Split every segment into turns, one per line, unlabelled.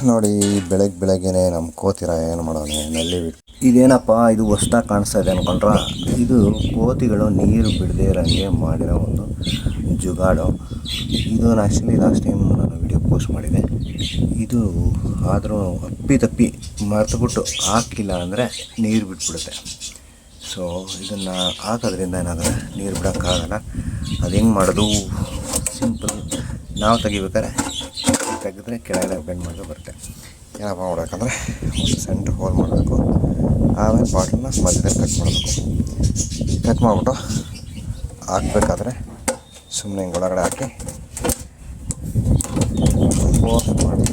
ನೋಡಿ ಬೆಳಗ್ಗೆನೆ ನಮ್ಮ ಕೋತಿರ ಏನು ಮಾಡೋಣ ನಲ್ಲಿ ಬಿಟ್ಟು ಇದೇನಪ್ಪ ಇದು ಹೊಸ್ದಾಗಿ ಕಾಣಿಸ್ತಾ ಇದೆ ಅಂದ್ಕೊಂಡ್ರ. ಇದು ಕೋತಿಗಳು ನೀರು ಬಿಡದೇ ಇರೋಂಗೆ ಮಾಡಿರೋ ಒಂದು ಜುಗಾಡು. ಇದು ಆ್ಯಕ್ಚುಲಿ ಲಾಸ್ಟ್ ಟೈಮ್ ನಾನು ವಿಡಿಯೋ ಪೋಸ್ಟ್ ಮಾಡಿದೆ. ಇದು ಆದರೂ ಅಪ್ಪಿ ಮರೆತುಬಿಟ್ಟು ಹಾಕಿಲ್ಲ ಅಂದರೆ ನೀರು ಬಿಟ್ಬಿಡುತ್ತೆ. ಸೊ ಇದನ್ನು ಹಾಕೋದ್ರಿಂದ ಏನಾದರೆ ನೀರು ಬಿಡೋಕ್ಕಾಗಲ್ಲ. ಅದು ಹೆಂಗೆ ಮಾಡೋದು ಸಿಂಪಲ್. ನಾವು ತೆಗಿಬೇಕಾದ್ರೆ ತೆಗೆದ್ರೆ ಕೆಳಗಡೆ ಬೆಂಡ್ ಮಾಡೋದು ಬರುತ್ತೆ. ಏನಪ್ಪ ಮಾಡಬೇಕಂದ್ರೆ ಒಂದು ಸೆಂಟ್ರ್ ಹೋಲ್ ಮಾಡಬೇಕು. ಆಮೇಲೆ ಬಾಟಲ್ನ ಮಧ್ಯದಲ್ಲಿ ಕಟ್ ಮಾಡಬೇಕು. ಕಟ್ ಮಾಡಿಬಿಟ್ಟು ಹಾಕ್ಬೇಕಾದ್ರೆ ಸುಮ್ಮನೆ ಹಿಂಗೆ ಒಳಗಡೆ ಹಾಕಿ ಫೋರ್ಸ್ ಮಾಡಿ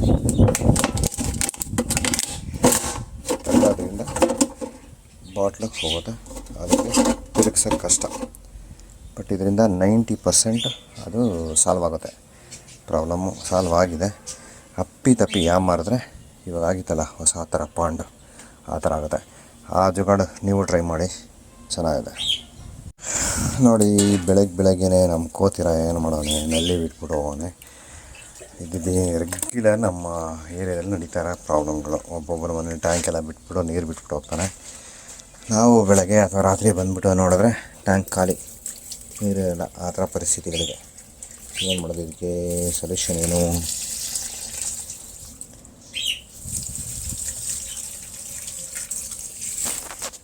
ತೆಗೆದ್ರಿಂದ ಬಾಟ್ಲಿಗೆ ಹೋಗುತ್ತೆ. ಅದಕ್ಕೆ ತಿರುಗ್ಸೋಕ್ಕೆ ಕಷ್ಟ, ಬಟ್ ಇದರಿಂದ 90% ಅದು ಸಾಲ್ವ್ ಆಗುತ್ತೆ. ಪ್ರಾಬ್ಲಮ್ಮು ಸಾಲ್ವ್ ಆಗಿದೆ. ಅಪ್ಪಿ ಯಾವ ಮಾಡಿದ್ರೆ ಇವಾಗ ಆಗಿತ್ತಲ್ಲ ಹೊಸ ಆ ಥರ ಪಾಂಡ್ ಆ ಥರ ಆಗುತ್ತೆ. ಆ ಜುಗಾಡು ನೀವು ಟ್ರೈ ಮಾಡಿ, ಚೆನ್ನಾಗಿದೆ. ನೋಡಿ ಬೆಳಗ್ಗೆನೆ ನಮ್ಮ ಕೋತಿರ ಏನು ಮಾಡೋಣ ನಲ್ಲಿ ಬಿಟ್ಬಿಟ್ಟು ಹೋಗೋಣ. ಇದು ರೆಗ್ಯುಲರ್ ನಮ್ಮ ಏರಿಯಾದಲ್ಲಿ ನಡೀತಾ ಇರೋ ಪ್ರಾಬ್ಲಮ್ಗಳು. ಒಬ್ಬೊಬ್ಬರು ಮನೇಲಿ ಟ್ಯಾಂಕ್ ಎಲ್ಲ ಬಿಟ್ಬಿಟ್ಟು ನೀರು ಬಿಟ್ಬಿಟ್ಟು ಹೋಗ್ತಾನೆ. ನಾವು ಬೆಳಗ್ಗೆ ಅಥವಾ ರಾತ್ರಿ ಬಂದುಬಿಟ್ಟು ನೋಡಿದ್ರೆ ಟ್ಯಾಂಕ್ ಖಾಲಿ, ನೀರಿರಲ್ಲ. ಆ ಥರ ಪರಿಸ್ಥಿತಿಗಳಿದೆ. ಏನು ಮಾಡೋದು? ಇದಕ್ಕೆ ಸೊಲ್ಯೂಷನ್ ಏನು?